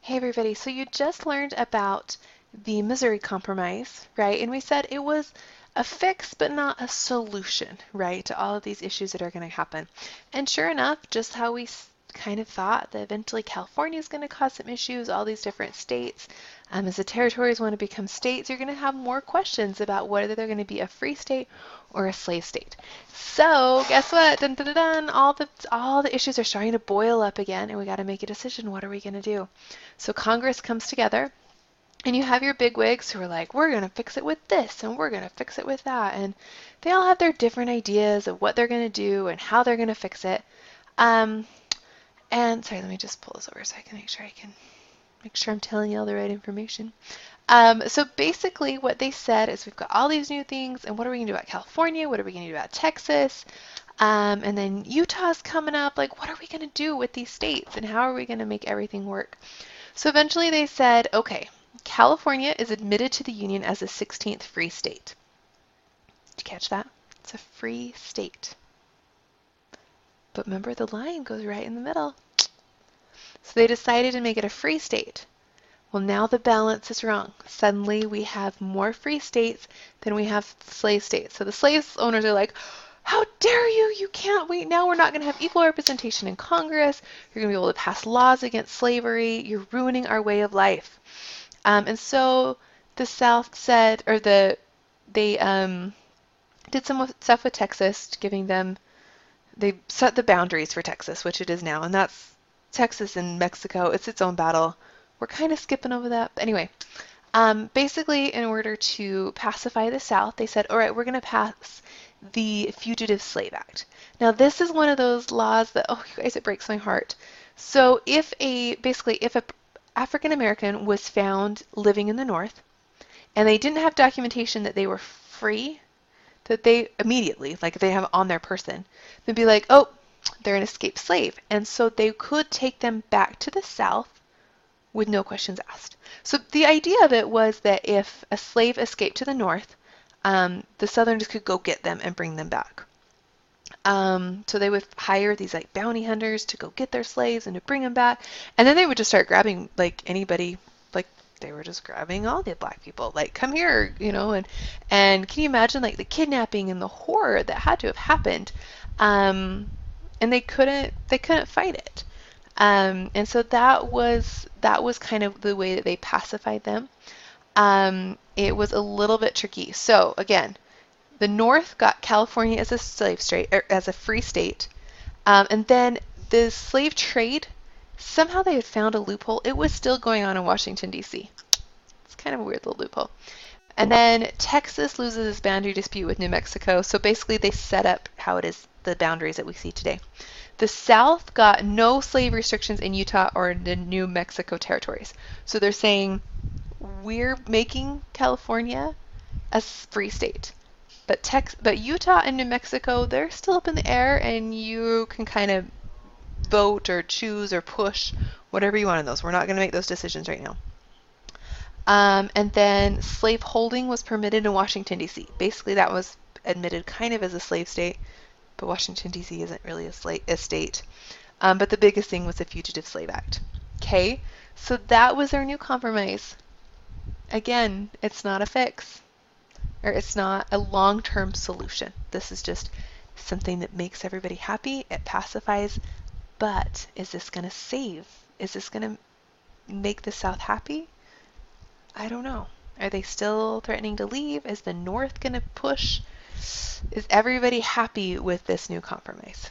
Hey everybody, so you just learned about the Missouri Compromise, right? And we said it was a fix but not a solution, right, to all of these issues that are going to happen. And sure enough, just how we kind of thought that eventually California is going to cause some issues, all these different states. As the territories want to become states, you're going to have more questions about whether they're going to be a free state or a slave state. So guess what? Dun, dun, dun, dun. All the issues are starting to boil up again, and we got to make a decision. What are we going to do? So Congress comes together, and you have your bigwigs who are like, we're going to fix it with this, and we're going to fix it with that. And they all have their different ideas of what they're going to do and how they're going to fix it. Um, and sorry, let me just pull this over so I can make sure I'm telling you all the right information. So basically what they said is we've got all these new things, and what are we going to do about California? What are we going to do about Texas? And then Utah's coming up. Like, what are we going to do with these states, and how are we going to make everything work? So eventually they said, okay, California is admitted to the Union as the 16th free state. Did you catch that? It's a free state. But remember, the line goes right in the middle. So they decided to make it a free state. Well, now the balance is wrong. Suddenly we have more free states than we have slave states. So the slave owners are like, how dare you? You can't wait. Now we're not going to have equal representation in Congress. You're going to be able to pass laws against slavery. You're ruining our way of life. And so the South said, or they did some stuff with Texas, they set the boundaries for Texas, which it is now. And that's Texas and Mexico. It's its own battle. We're kind of skipping over that. But anyway, basically, in order to pacify the South, they said, all right, we're going to pass the Fugitive Slave Act. Now, this is one of those laws that, oh, you guys, it breaks my heart. So if a African American was found living in the North, and they didn't have documentation that they were free, that they immediately, like if they have it on their person, they'd be like, oh, they're an escaped slave. And so they could take them back to the South with no questions asked. So the idea of it was that if a slave escaped to the North, the Southerners could go get them and bring them back. So they would hire these like bounty hunters to go get their slaves and to bring them back, and then they would just start grabbing like anybody. Like they were just grabbing all the black people. Like come here, and can you imagine like the kidnapping and the horror that had to have happened? And they couldn't fight it. And so that was kind of the way that they pacified them. It was a little bit tricky. So again, the North got California as a slave state, or as a free state, and then the slave trade, somehow they had found a loophole. It was still going on in Washington, D.C. It's kind of a weird little loophole. And then Texas loses its boundary dispute with New Mexico, so basically they set up how it is, the boundaries that we see today. The South got no slave restrictions in Utah or the New Mexico territories. So they're saying, we're making California a free state. But Utah and New Mexico, they're still up in the air, and you can kind of vote or choose or push whatever you want in those. We're not going to make those decisions right now. And then slave holding was permitted in Washington, D.C. Basically, that was admitted kind of as a slave state, but Washington, D.C. isn't really a state. But the biggest thing was the Fugitive Slave Act. Okay, so that was our new compromise. Again, it's not a fix, or it's not a long-term solution. This is just something that makes everybody happy. It pacifies, but is this going to save? Is this going to make the South happy? I don't know. Are they still threatening to leave? Is the North going to push? Is everybody happy with this new compromise?